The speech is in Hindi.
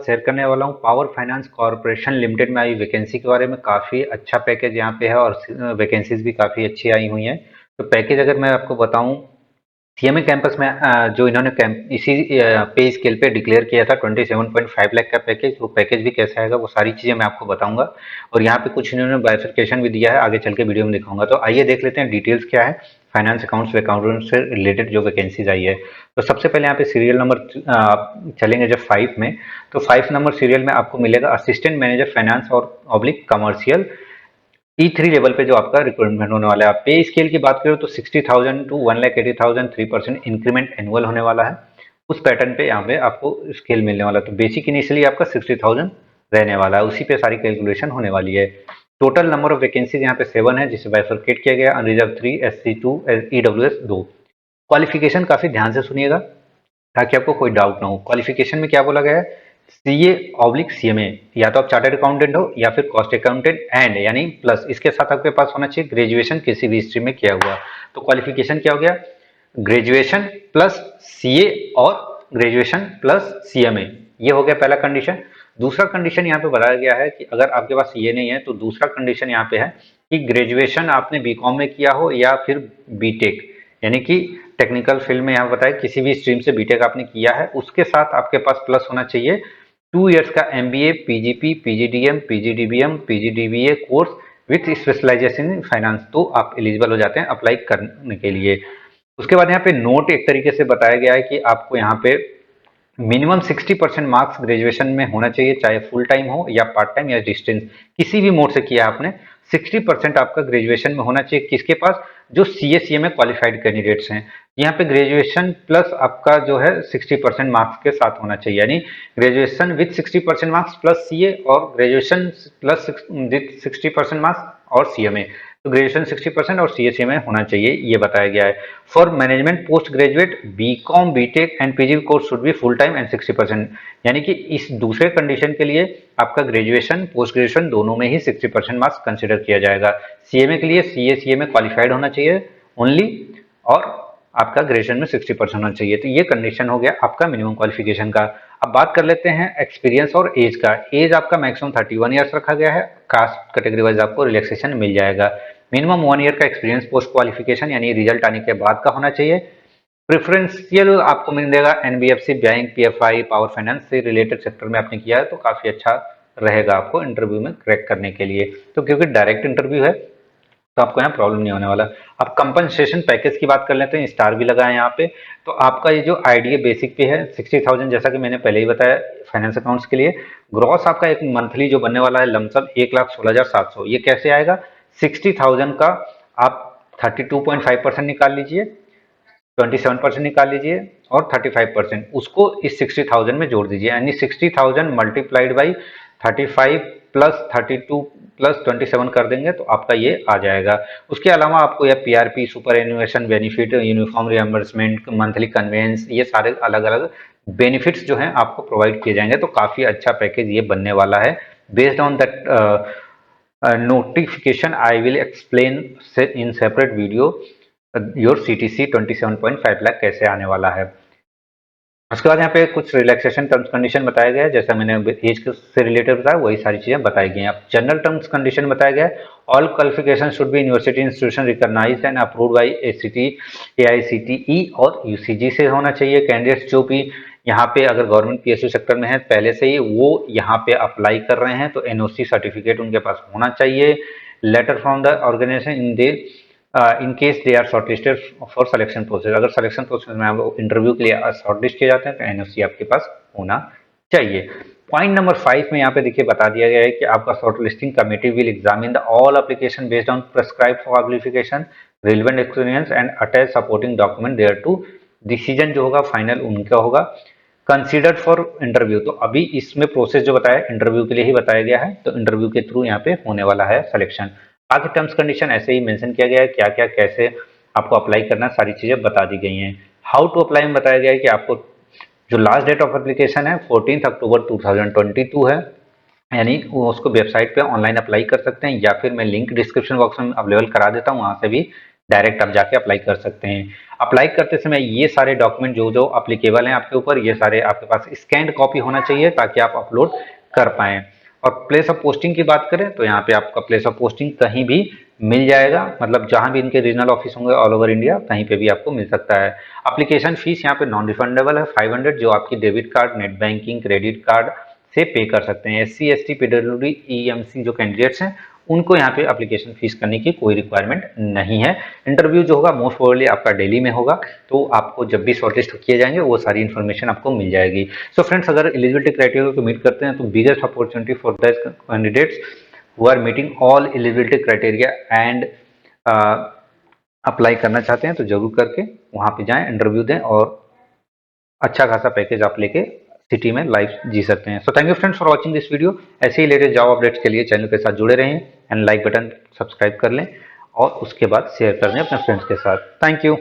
शेयर करने वाला हूँ पावर फाइनेंस कॉर्पोरेशन लिमिटेड में आई वैकेंसी के बारे में। काफ़ी अच्छा पैकेज यहाँ पे है और वैकेंसीज भी काफ़ी अच्छी आई हुई हैं। तो पैकेज अगर मैं आपको बताऊँ, सीएमए कैंपस में जो इन्होंने इसी पे स्केल पे डिक्लेयर किया था 27.5 लाख का पैकेज। वो पैकेज भी कैसा आएगा वो सारी चीज़ें मैं आपको बताऊंगा। और यहाँ पे कुछ इन्होंने बाइफरकेशन भी दिया है, आगे चल के वीडियो में दिखाऊंगा। तो आइए देख लेते हैं डिटेल्स क्या है फाइनेंस अकाउंट्स अकाउंटेंट से रिलेटेड जो वैकेंसीज आई है। तो सबसे पहले यहाँ पे सीरियल नंबर चलेंगे जब 5 में। तो 5 नंबर सीरियल में आपको मिलेगा असिस्टेंट मैनेजर फाइनेंस और ऑब्लिक कमर्शियल E3 लेवल पे जो आपका रिक्रूटमेंट होने वाला है। पे स्केल की बात करें तो 60,000 टू 1,80,000 3% इंक्रीमेंट एनुअल होने वाला है। उस पैटर्न पे यहाँ पे आपको स्केल मिलने वाला है। तो बेसिक इनिशियली आपका 60,000 रहने वाला है, उसी पे सारी कैलकुलेशन होने वाली है। टोटल नंबर ऑफ वैकेंसीज यहाँ पे 7 है, जिसे बाइफरकेट किया गया। Unreserved 3, SC 2, EWS 2। क्वालिफिकेशन काफी ध्यान से सुनिएगा ताकि आपको कोई डाउट ना हो। क्वालिफिकेशन में क्या बोला गया है, CA/CMA, या तो आप चार्टर्ड अकाउंटेंट हो या फिर कॉस्ट अकाउंटेंट एंड यानी प्लस इसके साथ आपके पास होना चाहिए ग्रेजुएशन किसी भी स्ट्रीम में किया हुआ। तो क्वालिफिकेशन क्या हो गया, ग्रेजुएशन प्लस CA और ग्रेजुएशन प्लस CMA, ये हो गया पहला कंडीशन। दूसरा कंडीशन यहाँ पे बताया गया है कि अगर आपके पास ये नहीं है तो दूसरा कंडीशन यहाँ पे है कि ग्रेजुएशन आपने बीकॉम में किया हो या फिर बीटेक, यानी कि टेक्निकल फील्ड में यहाँ बताया किसी भी स्ट्रीम से बीटेक आपने किया है, उसके साथ आपके पास प्लस होना चाहिए 2 इयर्स का MBA, PGP, PGDM, PGDBM, PGDBA course with specialization in finance. तो आप एलिजिबल हो जाते हैं अप्लाई करने के लिए। उसके बाद यहाँ पे नोट एक तरीके से बताया गया है कि आपको यहाँ पे मिनिमम 60% मार्क्स ग्रेजुएशन में होना चाहिए, चाहे फुल टाइम हो या पार्ट टाइम या डिस्टेंस, किसी भी मोड से किया आपने 60% आपका ग्रेजुएशन में होना चाहिए। किसके पास, जो CA में क्वालिफाइड कैंडिडेट्स हैं। यहाँ पे ग्रेजुएशन प्लस आपका जो है 60% मार्क्स के साथ होना चाहिए, यानी graduation with 60% marks plus CA और ग्रेजुएशन प्लस 60% मार्क्स और CMA। तो ग्रेजुएशन 60% और CA में होना चाहिए, ये बताया गया है। For management post graduate BCom, BTech and PG course should be full time and 60%, यानी कि इस दूसरे कंडीशन के लिए आपका ग्रेजुएशन पोस्ट ग्रेजुएशन दोनों में ही 60% मार्क्स कंसिडर किया जाएगा। CMA के लिए CA में क्वालिफाइड होना चाहिए ओनली, और आपका ग्रेजुएशन में 60% होना चाहिए। तो ये कंडीशन हो गया आपका मिनिमम क्वालिफिकेशन का। अब बात कर लेते हैं एक्सपीरियंस और एज का। एज आपका मैक्सिमम 31 ईयर्स रखा गया है। कास्ट कैटेगरी वाइज आपको रिलैक्सेशन मिल जाएगा। मिनिमम 1 ईयर का एक्सपीरियंस पोस्ट क्वालिफिकेशन यानी रिजल्ट आने के बाद का होना चाहिए। प्रेफरेंशियल आपको मिल जाएगा NBFC, bank, PFI, power finance से रिलेटेड सेक्टर में आपने किया है तो काफी अच्छा रहेगा आपको इंटरव्यू में क्रैक करने के लिए। तो क्योंकि डायरेक्ट इंटरव्यू है तो आपको यहाँ प्रॉब्लम नहीं होने वाला। अब कंपनसेशन पैकेज की बात कर लेते हैं, स्टार भी लगा है यहाँ पे। तो आपका ये जो आईडीए बेसिक पे है 60,000, जैसा कि मैंने पहले ही बताया फाइनेंस अकाउंट्स के लिए। ग्रॉस आपका एक मंथली जो बनने वाला है लमसम 1,16,700। ये कैसे आएगा, 60,000 का आप 32.5% निकाल लीजिए, 27% निकाल लीजिए और 35% उसको इस 60,000 में जोड़ दीजिए, यानी 60,000 मल्टीप्लाइड बाई 35 प्लस 32 प्लस 27 कर देंगे तो आपका ये आ जाएगा। उसके अलावा आपको यह PRP, superannuation benefit, uniform reimbursement, monthly conveyance, ये सारे अलग अलग बेनिफिट्स जो हैं आपको प्रोवाइड किए जाएंगे। तो काफी अच्छा पैकेज ये बनने वाला है। Based on that notification I will explain in separate video your CTC 27.5 lakh कैसे आने वाला है। उसके बाद यहाँ पे कुछ रिलैक्सेशन टर्म्स कंडीशन बताया गया है, जैसा मैंने एज से रिलेटेड बताया वही सारी चीजें बताई गई हैं। अब जनरल टर्म्स कंडीशन बताया गया है, all qualification should be university institution recognized and approved by AICTE और UCG से होना चाहिए। कैंडिडेट्स जो भी यहाँ पे अगर गवर्नमेंट PSU सेक्टर में है पहले से ही वो यहाँ पे अप्लाई कर रहे हैं तो NOC सर्टिफिकेट उनके पास होना चाहिए। Letter from the organization in case they are shortlisted for selection process, अगर सिलेक्शन प्रोसेस में आप इंटरव्यू के लिए शॉर्टलिस्ट किए जाते हैं तो NOC आपके पास होना चाहिए। पॉइंट नंबर 5 में यहाँ पे देखिए बता दिया गया है कि आपका shortlisting committee will examine the all application based on prescribed qualification, relevant experience and attach supporting document thereto. Decision जो होगा फाइनल उनका होगा। कंसीडर्ड फॉर इंटरव्यू, तो अभी इसमें प्रोसेस जो बताया इंटरव्यू के लिए ही बताया गया है, तो इंटरव्यू के थ्रू यहाँ पे होने वाला है सिलेक्शन। आगे टर्म्स कंडीशन ऐसे ही मेंशन किया गया है, क्या क्या कैसे आपको अप्लाई करना सारी चीजें बता दी गई हैं। हाउ टू अप्लाई में बताया गया है कि आपको जो लास्ट डेट ऑफ एप्लीकेशन है 14 अक्टूबर 2022 है, यानी वो उसको वेबसाइट पे ऑनलाइन अप्लाई कर सकते हैं या फिर मैं लिंक डिस्क्रिप्शन बॉक्स में अवेलेबल करा देता हूँ, वहां से भी डायरेक्ट आप जाके अप्लाई कर सकते हैं। अप्लाई करते समय ये सारे डॉक्यूमेंट जो जो अप्लीकेबल हैं आपके ऊपर, ये सारे आपके पास स्कैन्ड कॉपी होना चाहिए ताकि आप अपलोड कर पाएँ। और प्लेस ऑफ पोस्टिंग की बात करें तो यहाँ पे आपका प्लेस ऑफ पोस्टिंग कहीं भी मिल जाएगा, मतलब जहां भी इनके रीजनल ऑफिस होंगे ऑल ओवर इंडिया कहीं पे भी आपको मिल सकता है। एप्लीकेशन फीस यहाँ पे नॉन रिफंडेबल है 500, जो आपकी debit card, net banking, credit card से पे कर सकते हैं। SC ST PWD EMC जो कैंडिडेट्स हैं उनको यहाँ पे एप्लीकेशन फीस करने की कोई रिक्वायरमेंट नहीं है। इंटरव्यू जो होगा मोस्ट प्रोबेबली आपका दिल्ली में होगा, तो आपको जब भी शॉर्टलिस्ट किए जाएंगे वो सारी इन्फॉर्मेशन आपको मिल जाएगी। सो फ्रेंड्स, अगर एलिजिबिलिटी क्राइटेरिया को मीट करते हैं तो biggest opportunity for the candidates who are meeting all eligibility criteria and apply करना चाहते हैं तो जरूर करके वहां पे जाएं, इंटरव्यू दें और अच्छा खासा पैकेज आप लेके सिटी में लाइफ जी सकते हैं। So thank you friends for watching this video. ऐसे ही लेटेस्ट जॉब अपडेट्स के लिए चैनल के साथ जुड़े रहें एंड लाइक बटन सब्सक्राइब कर लें और उसके बाद शेयर कर दें अपने फ्रेंड्स के साथ। Thank you.